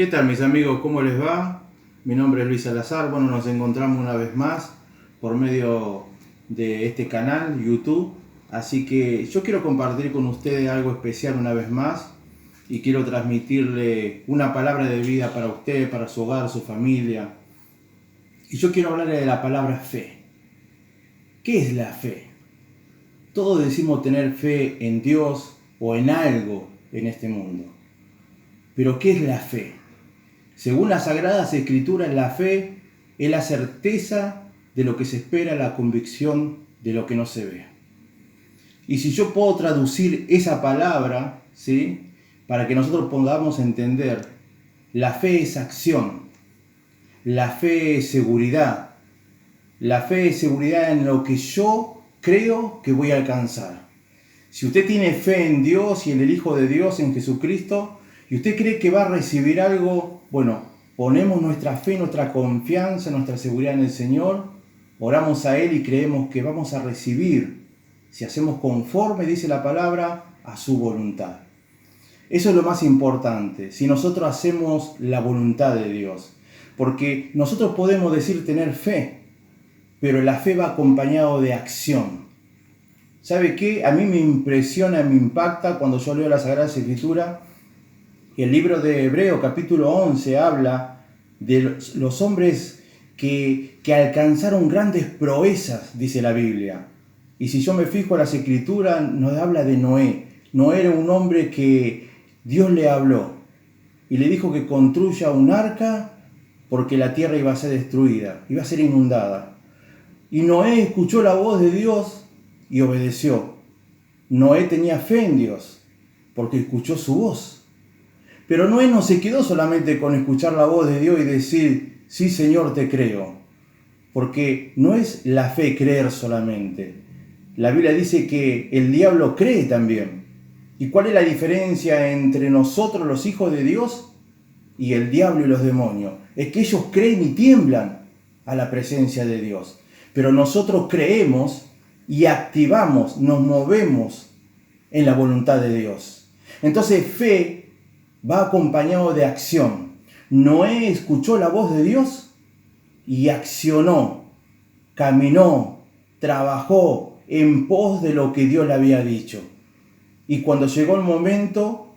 ¿Qué tal mis amigos? ¿Cómo les va? Mi nombre es Luis Salazar. Bueno, nos encontramos una vez más por medio de este canal YouTube. Así que yo quiero compartir con ustedes algo especial una vez más y quiero transmitirle una palabra de vida para usted, para su hogar, su familia. Y yo quiero hablarle de la palabra fe. ¿Qué es la fe? Todos decimos tener fe en Dios o en algo en este mundo. Pero ¿qué es la fe? Según las Sagradas Escrituras, la fe es la certeza de lo que se espera, la convicción de lo que no se ve. Y si yo puedo traducir esa palabra, ¿sí?, para que nosotros podamos entender, la fe es acción, la fe es seguridad, la fe es seguridad en lo que yo creo que voy a alcanzar. Si usted tiene fe en Dios y en el Hijo de Dios, en Jesucristo, y usted cree que va a recibir algo, bueno, ponemos nuestra fe, nuestra confianza, nuestra seguridad en el Señor, oramos a Él y creemos que vamos a recibir, si hacemos conforme, dice la palabra, a su voluntad. Eso es lo más importante, si nosotros hacemos la voluntad de Dios. Porque nosotros podemos decir tener fe, pero la fe va acompañado de acción. ¿Sabe qué? A mí me impresiona, me impacta cuando yo leo la Sagrada Escritura. El libro de Hebreo, capítulo 11, habla de los hombres que alcanzaron grandes proezas, dice la Biblia. Y si yo me fijo en las Escrituras, nos habla de Noé. Noé era un hombre que Dios le habló y le dijo que construya un arca porque la tierra iba a ser destruida, iba a ser inundada. Y Noé escuchó la voz de Dios y obedeció. Noé tenía fe en Dios porque escuchó su voz. Pero Noé no se quedó solamente con escuchar la voz de Dios y decir, sí Señor, te creo. Porque no es la fe creer solamente. La Biblia dice que el diablo cree también. ¿Y cuál es la diferencia entre nosotros, los hijos de Dios, y el diablo y los demonios? Es que ellos creen y tiemblan a la presencia de Dios. Pero nosotros creemos y activamos, nos movemos en la voluntad de Dios. Entonces fe va acompañado de acción. Noé escuchó la voz de Dios y accionó, caminó, trabajó en pos de lo que Dios le había dicho. Y cuando llegó el momento,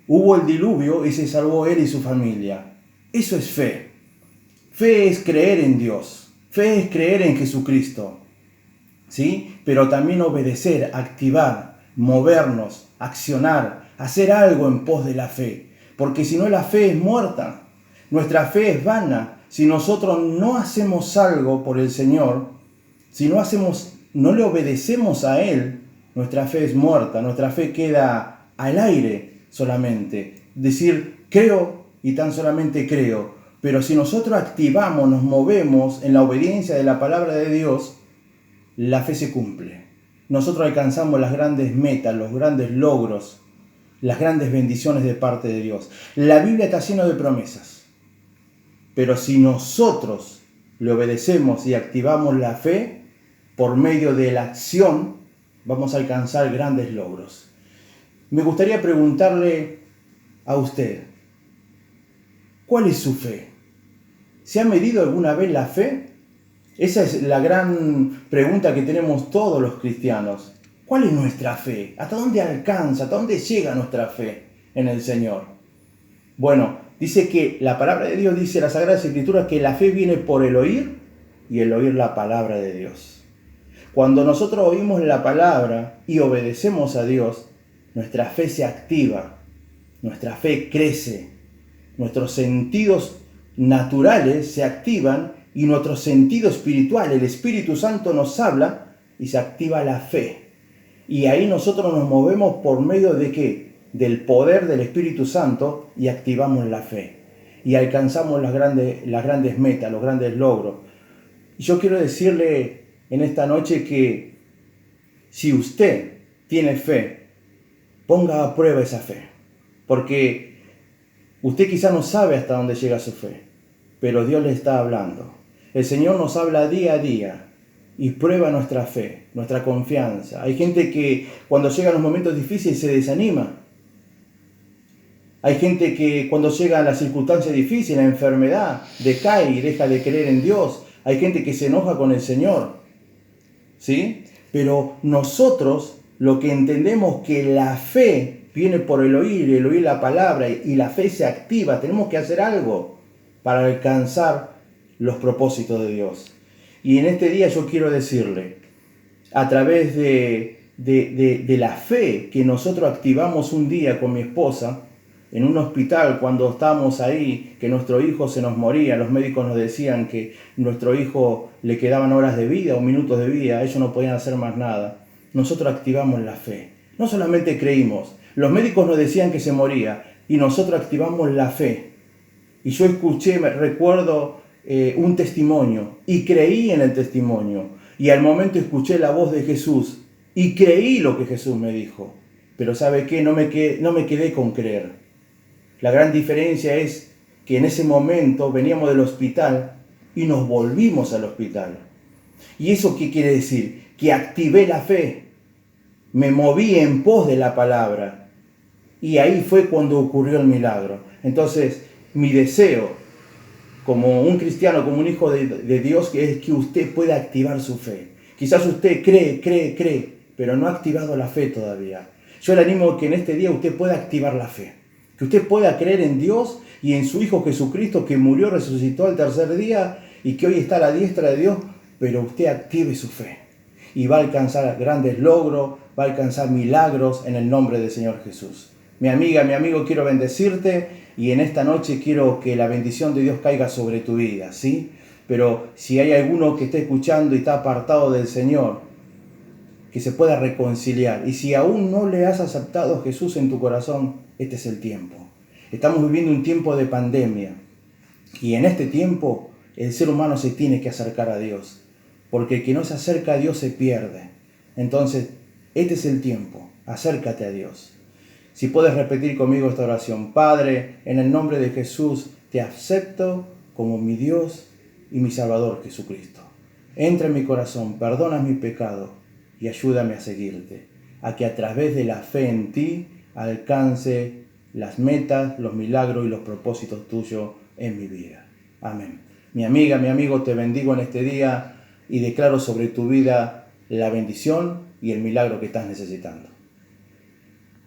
hubo el diluvio y se salvó él y su familia. Eso es fe. Fe es creer en Dios. Fe es creer en Jesucristo. ¿Sí? Pero también obedecer, activar, movernos, accionar, hacer algo en pos de la fe. Porque si no, la fe es muerta. Nuestra fe es vana. Si nosotros no hacemos algo por el Señor, si no le obedecemos a Él, nuestra fe es muerta. Nuestra fe queda al aire solamente. Decir, creo y tan solamente creo. Pero si nosotros activamos, nos movemos en la obediencia de la palabra de Dios, la fe se cumple. Nosotros alcanzamos las grandes metas, los grandes logros, las grandes bendiciones de parte de Dios. La Biblia está llena de promesas. Pero si nosotros le obedecemos y activamos la fe, por medio de la acción, vamos a alcanzar grandes logros. Me gustaría preguntarle a usted, ¿cuál es su fe? ¿Se ha medido alguna vez la fe? Esa es la gran pregunta que tenemos todos los cristianos. ¿Cuál es nuestra fe? ¿Hasta dónde alcanza? ¿Hasta dónde llega nuestra fe en el Señor? Bueno, dice que la palabra de Dios, dice la Sagrada Escritura, que la fe viene por el oír y el oír la palabra de Dios. Cuando nosotros oímos la palabra y obedecemos a Dios, nuestra fe se activa, nuestra fe crece, nuestros sentidos naturales se activan y nuestro sentido espiritual, el Espíritu Santo nos habla y se activa la fe. Y ahí nosotros nos movemos por medio de ¿qué? Del poder del Espíritu Santo y activamos la fe. Y alcanzamos las grandes metas, los grandes logros. Y yo quiero decirle en esta noche que si usted tiene fe, ponga a prueba esa fe. Porque usted quizá no sabe hasta dónde llega su fe, pero Dios le está hablando. El Señor nos habla día a día y prueba nuestra fe, nuestra confianza. Hay gente que cuando llegan los momentos difíciles se desanima. Hay gente que cuando llega a la circunstancia difícil, la enfermedad, decae y deja de creer en Dios. Hay gente que se enoja con el Señor, ¿sí? Pero nosotros lo que entendemos que la fe viene por el oír la palabra y la fe se activa. Tenemos que hacer algo para alcanzar los propósitos de Dios. Y en este día yo quiero decirle, a través de la fe que nosotros activamos un día con mi esposa, en un hospital cuando estábamos ahí, que nuestro hijo se nos moría, los médicos nos decían que nuestro hijo le quedaban horas de vida o minutos de vida, ellos no podían hacer más nada. Nosotros activamos la fe. No solamente creímos, los médicos nos decían que se moría y nosotros activamos la fe. Y yo escuché, me recuerdo un testimonio y creí en el testimonio. Y al momento escuché la voz de Jesús y creí lo que Jesús me dijo. Pero ¿sabe qué? No me quedé con creer. La gran diferencia es que en ese momento veníamos del hospital y nos volvimos al hospital. ¿Y eso qué quiere decir? Que activé la fe, me moví en pos de la palabra y ahí fue cuando ocurrió el milagro. Entonces, mi deseo como un cristiano, como un hijo de Dios, es que usted pueda activar su fe. Quizás usted cree, pero no ha activado la fe todavía. Yo le animo a que en este día usted pueda activar la fe. Que usted pueda creer en Dios y en su Hijo Jesucristo que murió, resucitó al tercer día y que hoy está a la diestra de Dios, pero usted active su fe y va a alcanzar grandes logros, va a alcanzar milagros en el nombre del Señor Jesús. Mi amiga, mi amigo, quiero bendecirte y en esta noche quiero que la bendición de Dios caiga sobre tu vida, ¿sí? Pero si hay alguno que esté escuchando y está apartado del Señor, que se pueda reconciliar. Y si aún no le has aceptado a Jesús en tu corazón, este es el tiempo. Estamos viviendo un tiempo de pandemia. Y en este tiempo el ser humano se tiene que acercar a Dios. Porque el que no se acerca a Dios se pierde. Entonces, este es el tiempo. Acércate a Dios. Si puedes repetir conmigo esta oración. Padre, en el nombre de Jesús, te acepto como mi Dios y mi Salvador Jesucristo. Entra en mi corazón, perdona mi pecado y ayúdame a seguirte, a que a través de la fe en ti alcance las metas, los milagros y los propósitos tuyos en mi vida. Amén. Mi amiga, mi amigo, te bendigo en este día y declaro sobre tu vida la bendición y el milagro que estás necesitando.